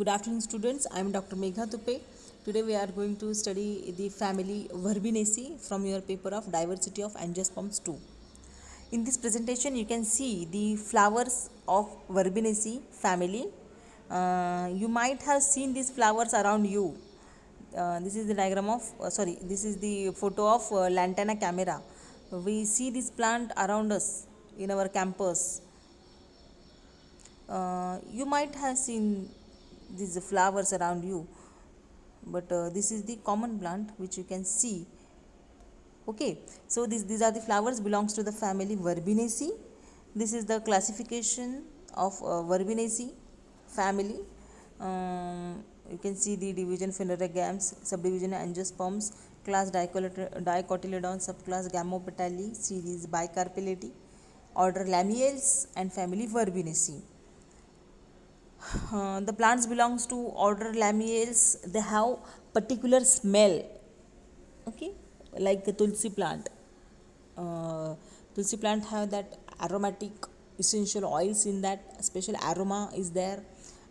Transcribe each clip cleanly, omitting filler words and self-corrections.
Good afternoon, students. I am Dr. Megha Tupe. Today we are going to study the family Verbenaceae from your paper of Diversity of Angiosperms 2. In this presentation, you can see the flowers of Verbenaceae family. You might have seen these flowers around you. This is the diagram of, this is the photo of Lantana camera. We see this plant around us in our campus. You might have seen these flowers around you, but this is the common plant which you can see. Okay, so these are the flowers belongs to the family Verbenaceae. This is the classification of Verbenaceae family. You can see the division Phanerogams, subdivision Angiosperms, class Dicotyledon, subclass Gammopetalae, series Bicarpellati, order Lamiales, and family Verbenaceae. The plants belongs to order Lamiales. They have particular smell, okay, like the tulsi plant. Tulsi plant have that aromatic essential oils in that, special aroma is there,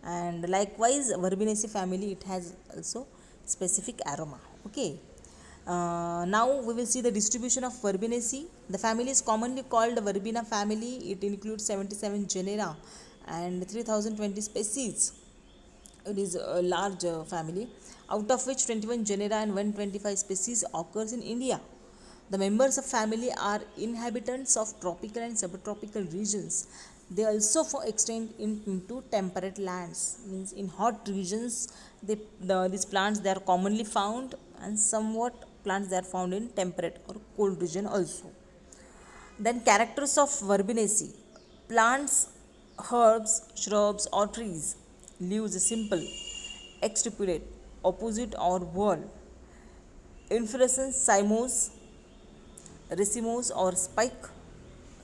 and likewise Verbenaceae family, it has also specific aroma. Okay, now we will see the distribution of Verbenaceae. The family is commonly called Verbena family. It includes 77 genera and 3020 species. It is a large family, out of which 21 genera and 125 species occurs in India. The members of family are inhabitants of tropical and subtropical regions. They also extend into temperate lands. Means in hot regions, these plants they are commonly found, and somewhat plants they are found in temperate or cold region also. Then characters of Verbenaceae: plants, herbs, shrubs or trees. Leaves simple, extrapolate, opposite or whorl. Inflorescence cymose, racemose or spike.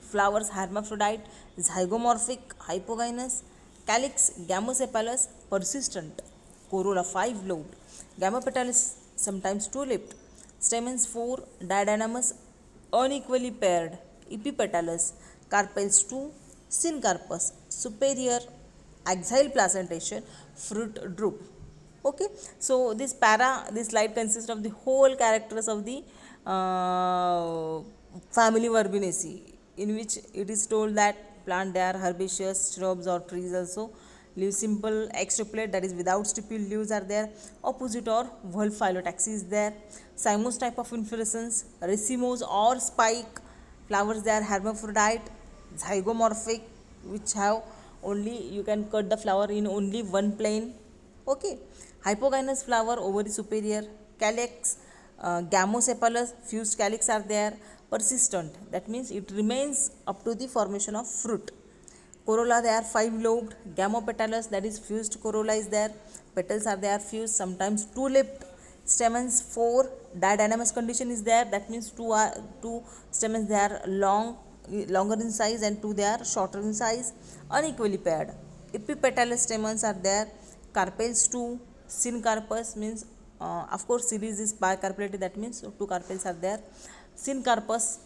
Flowers hermaphrodite, zygomorphic, hypogynous. Calyx gamosepalous, persistent. Corolla 5-lobed. Gamopetalous, sometimes two-lipped. Stamens 4, diadynamous, unequally paired. Epipetalous. Carpels 2, syncarpous, superior, axile placentation, fruit drupe. Okay, so this slide consists of the whole characters of the family Verbenaceae, in which it is told that plant they are herbaceous, shrubs or trees also. Leaves simple, extrapolate, that is without stipule leaves are there. Opposite or whorl phyllotaxy is there. Cymose type of inflorescence, racemose or spike. Flowers they are hermaphrodite, zygomorphic, which have only, you can cut the flower in only one plane. Okay, hypogynous flower, ovary superior. Calyx gamosepalous, fused calyx are there. Persistent, that means it remains up to the formation of fruit. Corolla they are 5-lobed. Gamopetalous, that is fused corolla is there. Petals are there fused, sometimes two-lipped. Stamens 4, diadynamous condition is there, that means two stamens they are longer in size and two they are shorter in size. Unequally paired. Epipetalous stamens are there. Carpels 2, syncarpous means, of course series is bicarpellate, that means two carpels are there. Syncarpous,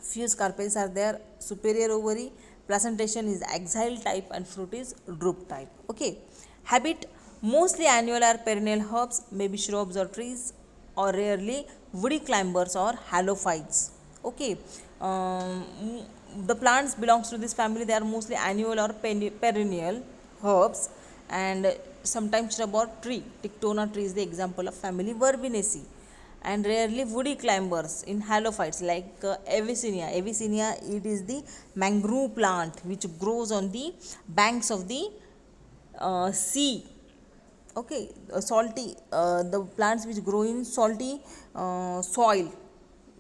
fused carpels are there. Superior ovary, placentation is axile type and fruit is drupe type. Okay, habit: mostly annual or perennial herbs, maybe shrubs or trees, or rarely woody climbers or halophytes. Okay, the plants belongs to this family, they are mostly annual or perennial herbs, and sometimes shrub or tree. Tictona tree is the example of family Verbenaceae. And rarely woody climbers in halophytes like Avicennia. Avicennia, it is the mangrove plant which grows on the banks of the sea. Okay, salty, the plants which grow in salty soil,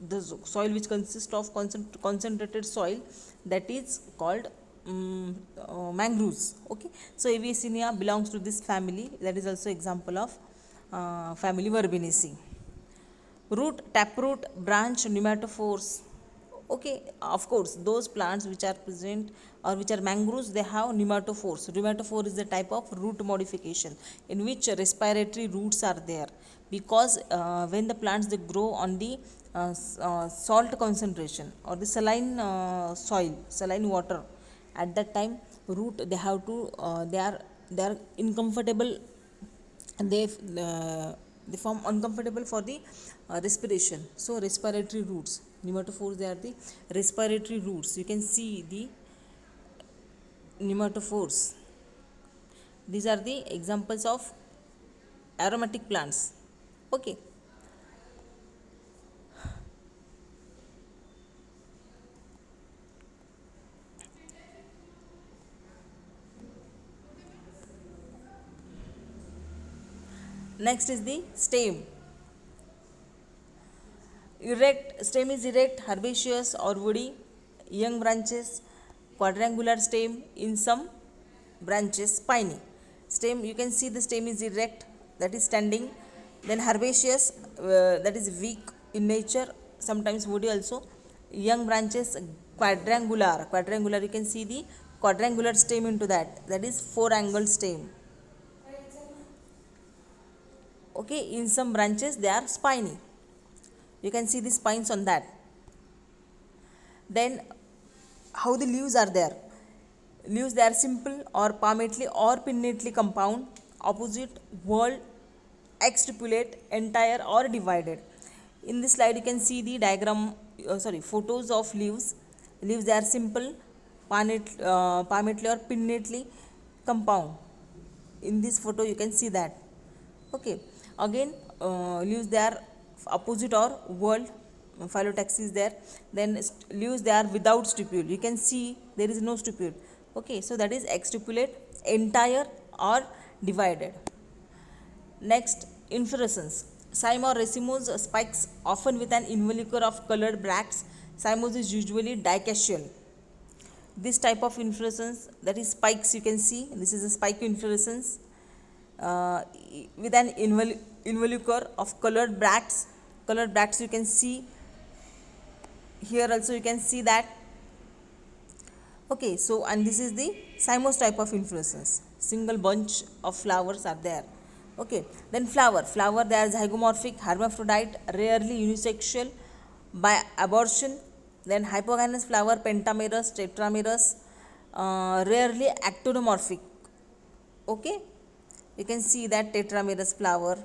the soil which consists of concentrated soil, that is called mangroves. Okay, so Avicennia belongs to this family, that is also example of family Verbenaceae. Root, taproot, branch, pneumatophores. Okay, of course those plants which are present or which are mangroves, they have pneumatophores. Pneumatophore is the type of root modification in which respiratory roots are there, because when the plants they grow on the salt concentration or the saline soil, saline water, at that time root they have to they are they are uncomfortable, they they form uncomfortable for the respiration. So respiratory roots, nematophores, they are the respiratory roots. You can see the nematophores. These are the examples of aromatic plants. Okay. Next is the stem. Erect, stem is erect, herbaceous or woody, young branches, quadrangular stem, in some branches spiny. Stem, you can see the stem is erect, that is standing, then herbaceous, that is weak in nature, sometimes woody also. Young branches quadrangular, quadrangular, you can see the quadrangular stem into that, that is four angled stem. Okay, in some branches they are spiny, you can see the spines on that. Then how the leaves are there? Leaves, they are simple or palmately or pinnately compound, opposite, whorled, extrapolate, entire or divided. In this slide you can see the diagram, photos of leaves. Leaves, they are simple, palmately or pinnately compound. In this photo you can see that. Okay, again leaves, they are opposite or whorled, phyllotaxy is there. Then leaves, they are without stipule, you can see there is no stipule. Okay, so that is extrapolate, entire or divided. Next, inflorescence. Cyme or racemose spikes often with an involucre of colored bracts. Cymose is usually dicacheal. This type of inflorescence, that is spikes, you can see this is a spike inflorescence uh, with an involucre of colored bracts. Colored bracts, you can see here also, you can see that. Okay, so and this is the cymose type of inflorescence. Single bunch of flowers are there. Okay, then flower. Flower, they are zygomorphic, hermaphrodite, rarely unisexual by abortion. Then hypogynous flower, pentamerous, tetramerous, rarely actinomorphic. Okay, you can see that tetramerous flower,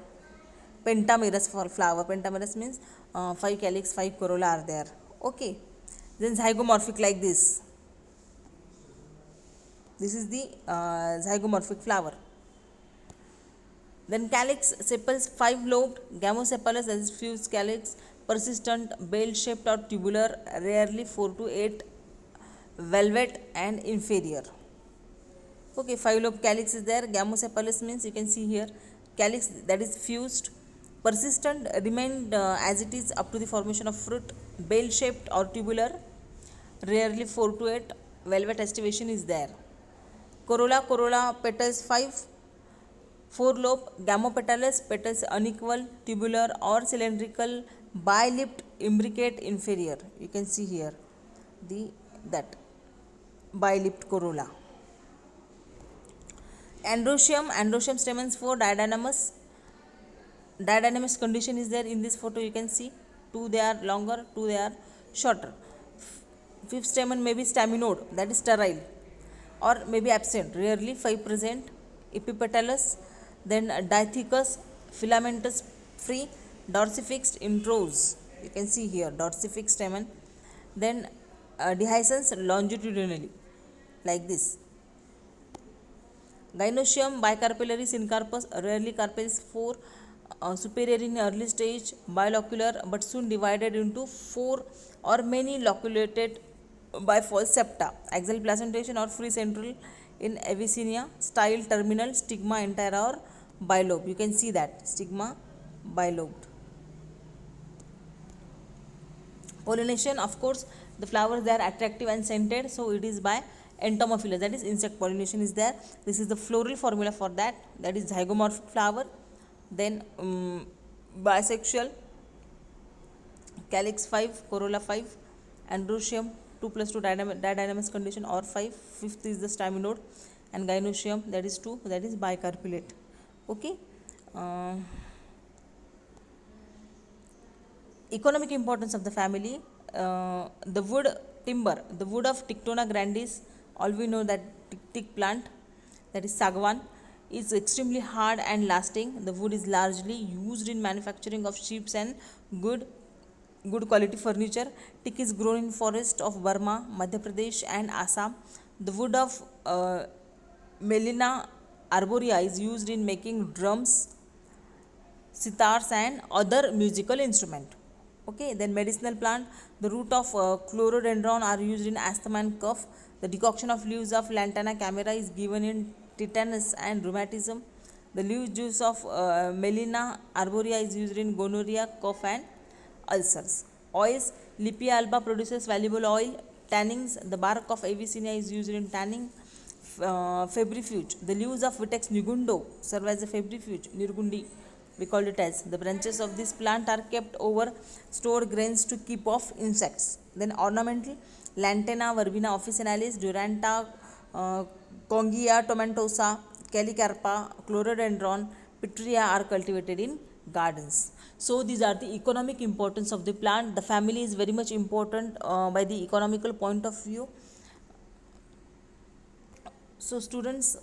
pentamerous for flower. Pentamerous means 5 calyx, 5 corolla are there. Okay, then zygomorphic like this. This is the zygomorphic flower. Then calyx, sepals 5 lobed, gamosepalous, that is fused calyx, persistent, bell shaped or tubular, rarely 4 to 8, velvet and inferior. Okay, 5 lobe calyx is there. Gamosepalous means you can see here calyx, that is fused, persistent, remained as it is up to the formation of fruit, bell shaped or tubular, rarely 4 to 8, velvet estivation is there. Corolla, petals 5, 4 lobe, gamopetalous, petals unequal, tubular or cylindrical, bilipped, imbricate, inferior. You can see here that bilipped corolla. Androecium stamens 4, diadynamous. Diadynamous condition is there in this photo, you can see 2 they are longer, 2 they are shorter. Fifth stamen may be staminode, that is sterile, or may be absent, rarely 5 present. Epipetalous, then dithecous, filamentous free, dorsifixed in rows, you can see here dorsifixed stamen. Then dehiscence longitudinally like this. Gynoecium bicarpellary syncarpous, rarely carpels 4, superior in early stage, bilocular but soon divided into 4 or many loculated by false septa, axial placentation or free central in Avicennia, style terminal, stigma entire or bilobe. You can see that stigma bilobed. Pollination, of course, the flowers, they are attractive and scented, so it is by entomophilous, that is insect pollination is there. This is the floral formula for that, that is zygomorphic flower. Then bisexual, calyx 5, corolla 5, androecium 2 plus 2 didynamous condition or 5, fifth is the staminode, and gynoecium, that is 2, that is bicarpellate. Okay. Economic importance of the family, the wood timber, the wood of Tictona grandis, all we know that teak plant, that is sagwan, is extremely hard and lasting. The wood is largely used in manufacturing of ships and good good quality furniture. Teak is grown in forest of Burma, Madhya Pradesh and Assam. The wood of Melina arborea is used in making drums, sitars and other musical instrument. Okay, then medicinal plant. The root of chlorhodendron are used in asthma and cough. The decoction of leaves of lantana camera is given in tetanus and rheumatism. The leaf juice of Melina arborea is used in gonorrhea, cough and ulcers. Oils. Lipia alba produces valuable oil. Tannins. The bark of Avicennia is used in tanning. Febrifuge. The leaves of Vitex nigundo serve as a febrifuge. Nirgundi, we call it as. The branches of this plant are kept over stored grains to keep off insects. Then ornamental. Lantana verbena officinalis, Duranta, Congia tomentosa, Calicarpa, Chlorhodendron, Pitria are cultivated in gardens. So these are the economic importance of the plant. The family is very much important by the economical point of view. So students,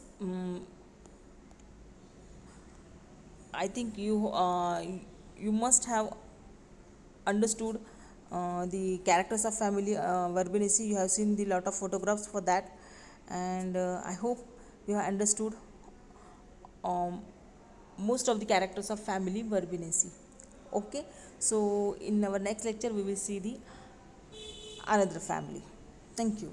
I think you must have understood the characters of family Verbenacea. You have seen the lot of photographs for that, and I hope you have understood um, most of the characters of family Verbenacea. Okay, so in our next lecture we will see the another family. Thank you.